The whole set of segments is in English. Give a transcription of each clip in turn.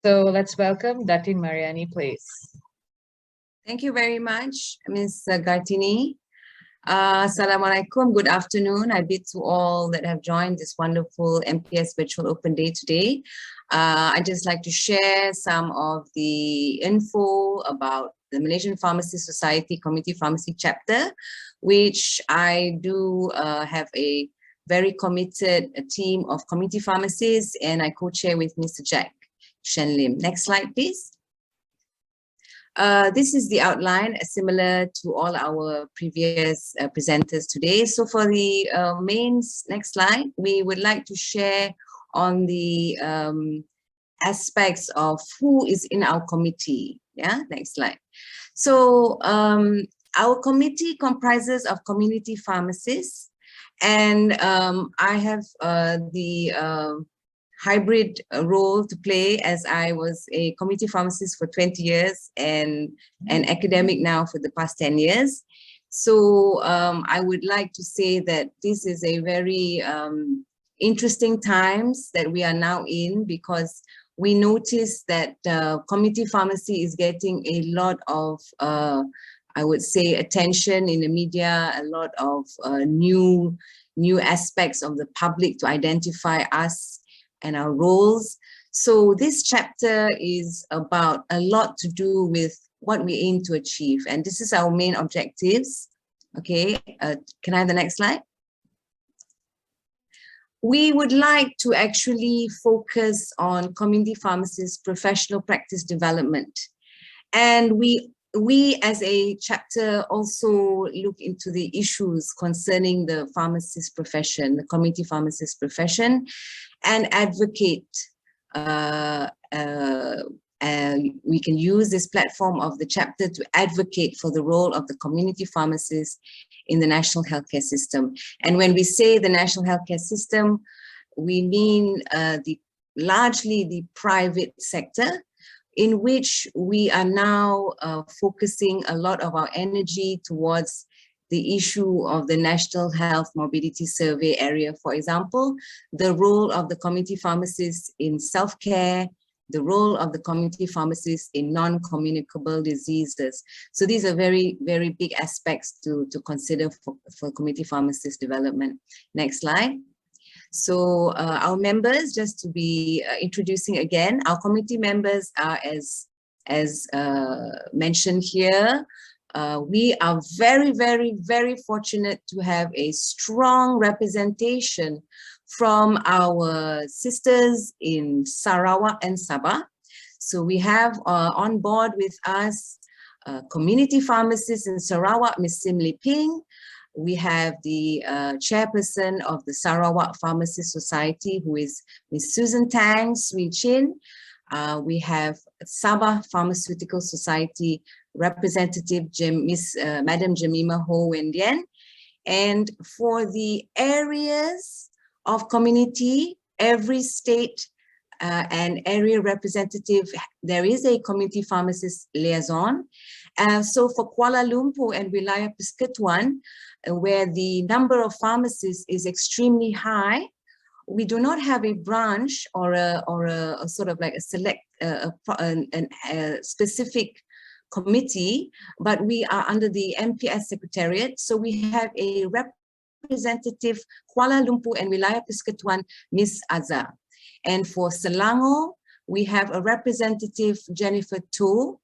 So let's welcome Datin Mariani, please. Thank you very much, Ms. Gartini. Assalamualaikum, good afternoon. I bid to all that have joined this wonderful MPS Virtual Open Day today. I'd just like to share some of the info about the Malaysian Pharmacy Society Community Pharmacy Chapter, which I do have a very committed team of community pharmacists, and I co-chair with Mr. Jack Shen Lim. Next slide, please. This is the outline, similar to all our previous presenters today. So for the next slide, we would like to share on the aspects of who is in our committee. Yeah, next slide. So our committee comprises of community pharmacists, and I have the hybrid role to play, as I was a community pharmacist for 20 years and an academic now for the past 10 years. So I would like to say that this is a very interesting times that we are now in, because we notice that community pharmacy is getting a lot of, I would say, attention in the media, a lot of new aspects of the public to identify us and our roles. So this chapter is about a lot to do with what we aim to achieve, and this is our main objectives. Okay, can I have the next slide? We would like to actually focus on community pharmacists' professional practice development, and we as a chapter also look into the issues concerning the pharmacist profession, the community pharmacist profession, and advocate. We can use this platform of the chapter to advocate for the role of the community pharmacist in the national healthcare system. And when we say the national healthcare system, we mean largely the private sector, in which we are now focusing a lot of our energy towards the issue of the National Health Morbidity Survey area. For example, the role of the community pharmacists in self-care, the role of the community pharmacists in non-communicable diseases. So these are very, very big aspects to consider for community pharmacist development. Next slide. So our members, just to be introducing again, our committee members are as mentioned here. We are very, very, very fortunate to have a strong representation from our sisters in Sarawak and Sabah. So we have on board with us community pharmacist in Sarawak, Ms. Sim Li Ping. We have the chairperson of the Sarawak Pharmacy Society, who is Ms. Susan Tang Swee Chin. We have Sabah Pharmaceutical Society representative Madam Jemima Ho Wendian. And for the areas of community, every state and area representative, there is a community pharmacist liaison. So for Kuala Lumpur and Wilayah Persekutuan, where the number of pharmacists is extremely high, we do not have a branch or a sort of like a select specific committee, but we are under the MPS Secretariat. So we have a representative Kuala Lumpur and Wilayah Persekutuan, Ms. Azhar. And for Selangor, we have a representative, Jennifer To.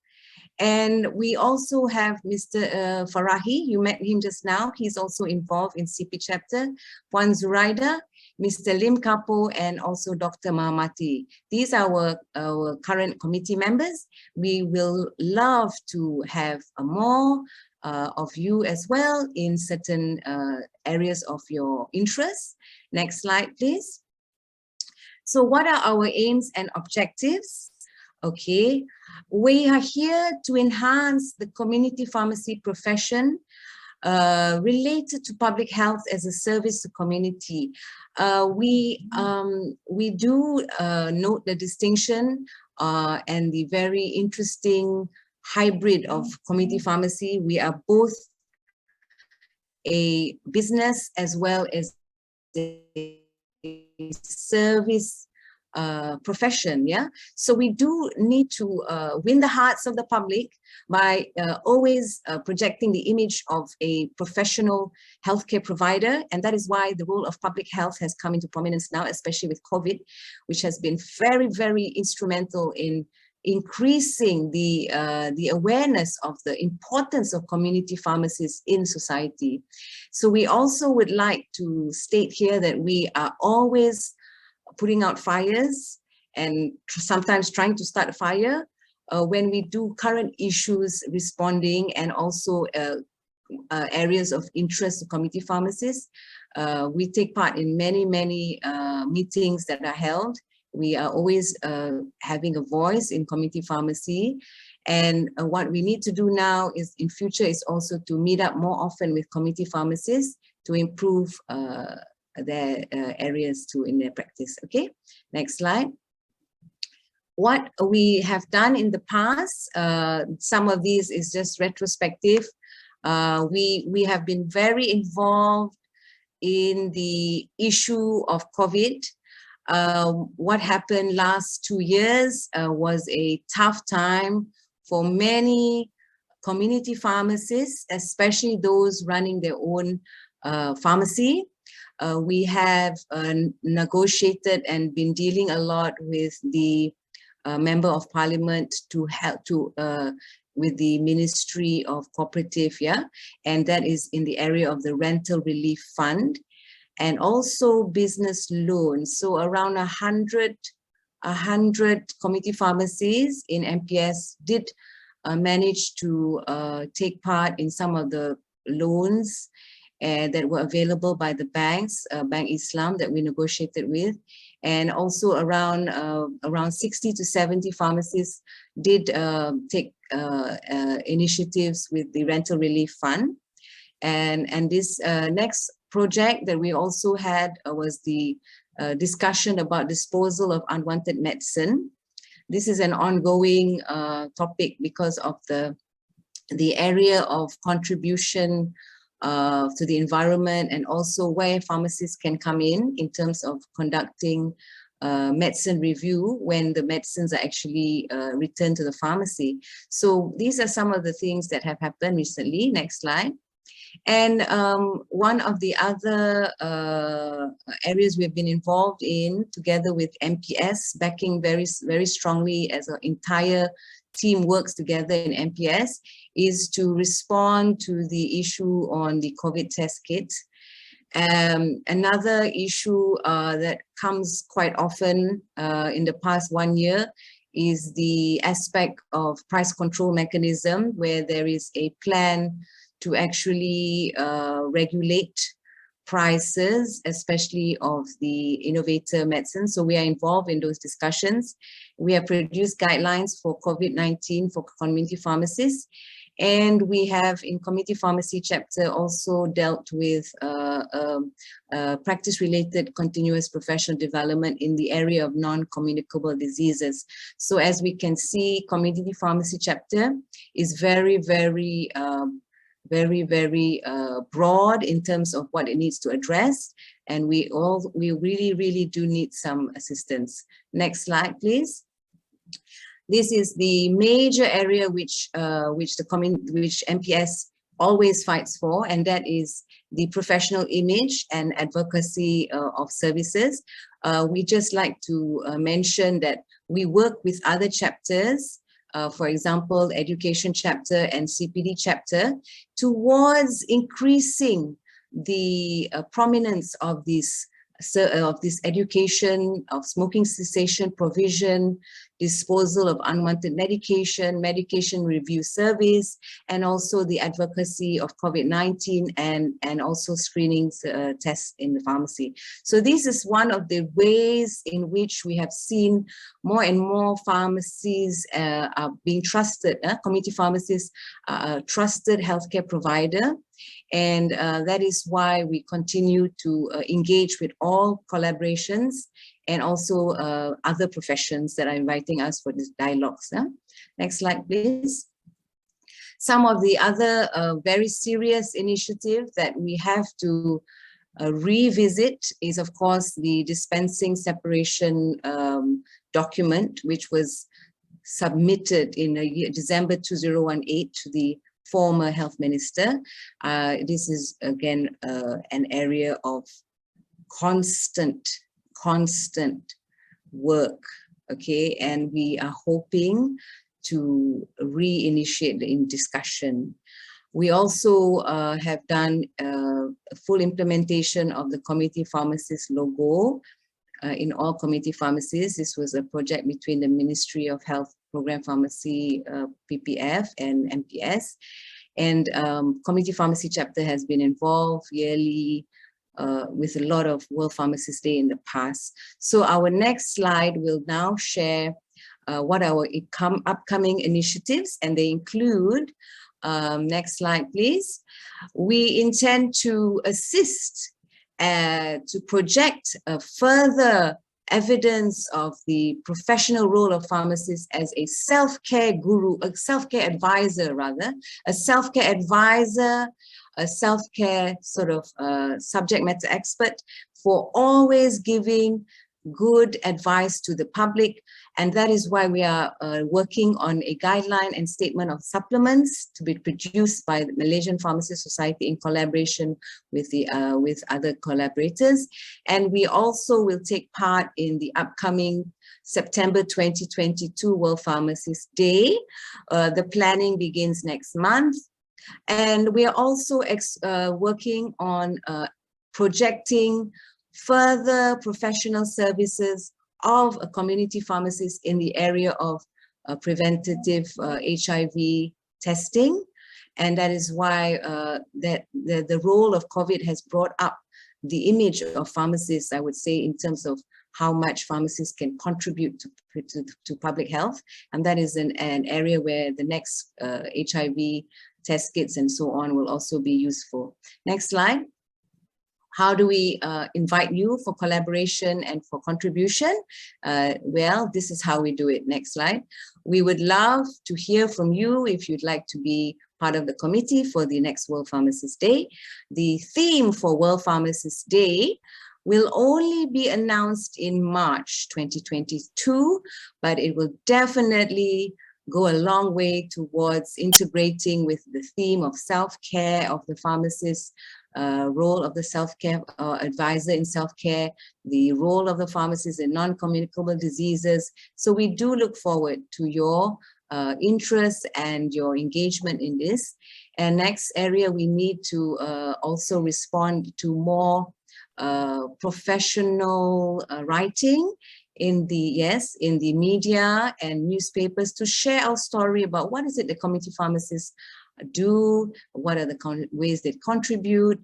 And we also have Mr. Farahi, you met him just now. He's also involved in CP chapter. Puan Zuraida, Mr. Lim Kapo, and also Dr. Mahamati. These are our current committee members. We will love to have more of you as well in certain areas of your interest. Next slide, please. So what are our aims and objectives? Okay, we are here to enhance the community pharmacy profession related to public health as a service to community. We do note the distinction and the very interesting hybrid of community pharmacy. We are both a business as well as a service profession. Yeah, so we do need to win the hearts of the public by always projecting the image of a professional healthcare provider, and that is why the role of public health has come into prominence now, especially with COVID, which has been very, very instrumental in increasing the awareness of the importance of community pharmacies in society. So we also would like to state here that we are always putting out fires and sometimes trying to start a fire when we do current issues responding, and also areas of interest to community pharmacists. We take part in many meetings that are held. We are always having a voice in community pharmacy. And what we need to do now is in future is also to meet up more often with community pharmacists to improve their areas in their practice. Okay, next slide. What we have done in the past, some of these is just retrospective. We have been very involved in the issue of COVID. What happened last 2 years was a tough time for many community pharmacists, especially those running their own pharmacy. We have negotiated and been dealing a lot with the Member of Parliament to help with the Ministry of Cooperative, yeah, and that is in the area of the Rental Relief Fund, and also business loans. So around 100 community pharmacies in MPS did manage to take part in some of the loans that were available by the banks, Bank Islam that we negotiated with, and also around 60 to 70 pharmacies did take initiatives with the Rental Relief Fund. And this next project that we also had was the discussion about disposal of unwanted medicine. This is an ongoing topic because of the area of contribution to the environment, and also where pharmacists can come in terms of conducting medicine review when the medicines are actually returned to the pharmacy. So these are some of the things that have happened recently. Next slide. And one of the other areas we've been involved in, together with MPS, backing very strongly as an entire team works together in MPS, is to respond to the issue on the COVID test kits. Another issue that comes quite often in the past 1 year is the aspect of price control mechanism, where there is a plan to actually regulate prices, especially of the innovator medicine. So we are involved in those discussions. We have produced guidelines for COVID-19 for community pharmacists. And we have in community pharmacy chapter also dealt with practice-related continuous professional development in the area of non-communicable diseases. So as we can see, community pharmacy chapter is very broad in terms of what it needs to address, and we really do need some assistance. Next slide, please. This is the major area which MPS always fights for, and that is the professional image and advocacy of services. We just like to mention that we work with other chapters, for example, education chapter and CPD chapter, towards increasing the prominence of this education, of smoking cessation provision, disposal of unwanted medication, medication review service, and also the advocacy of COVID-19 and also screening tests in the pharmacy. So this is one of the ways in which we have seen more and more pharmacies are being trusted, community pharmacies are a trusted healthcare provider. And that is why we continue to engage with all collaborations and also other professions that are inviting us for these dialogues. Next slide, please. Some of the other very serious initiatives that we have to revisit is, of course, the dispensing separation document, which was submitted in December 2018 to the former health minister. This is again an area of constant work, okay, and we are hoping to reinitiate the discussion. We also have done a full implementation of the community pharmacist logo in all community pharmacies. This was a project between the Ministry of Health Program Pharmacy, PPF, and MPS. And community pharmacy chapter has been involved yearly with a lot of World Pharmacist Day in the past. So our next slide will now share what our upcoming initiatives, and they include, next slide please. We intend to assist to project further evidence of the professional role of pharmacists as a self-care guru, a self-care advisor rather, a self-care advisor, a self-care sort of subject matter expert for always giving good advice to the public. And that is why we are working on a guideline and statement of supplements to be produced by the Malaysian Pharmacy Society in collaboration with the with other collaborators. And we also will take part in the upcoming September 2022 World Pharmacist Day. The planning begins next month. And we are also working on projecting further professional services of a community pharmacist in the area of preventative HIV testing. And that is why the role of COVID has brought up the image of pharmacists, I would say, in terms of how much pharmacists can contribute to public health. And that is an area where the next HIV test kits and so on will also be useful. Next slide. How do we invite you for collaboration and for contribution? Well, this is how we do it. Next slide. We would love to hear from you if you'd like to be part of the committee for the next World Pharmacist Day. The theme for World Pharmacist Day will only be announced in March 2022, but it will definitely go a long way towards integrating with the theme of self-care of the pharmacist, role of the self-care advisor in self-care, the role of the pharmacist in non-communicable diseases. So we do look forward to your interest and your engagement in this. And next area, we need to also respond to more professional writing in the media and newspapers to share our story about what is it the community pharmacists do, what are the ways they contribute,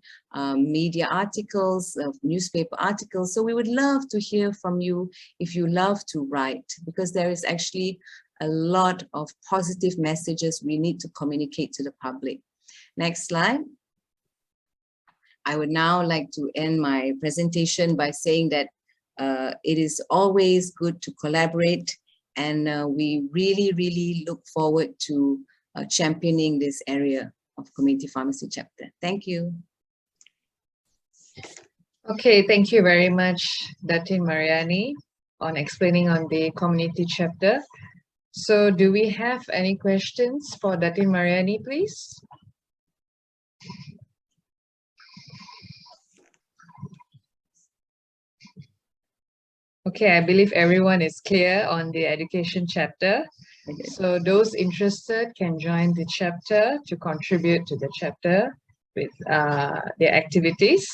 media articles, newspaper articles. So we would love to hear from you if you love to write, because there is actually a lot of positive messages we need to communicate to the public. Next slide. I would now like to end my presentation by saying that it is always good to collaborate, and we really look forward to championing this area of community pharmacy chapter. Thank you. Okay, thank you very much, Datin Mariani, on explaining on the community chapter. So do we have any questions for Datin Mariani, please? Okay, I believe everyone is clear on the education chapter. Okay. So those interested can join the chapter to contribute to the chapter with their activities.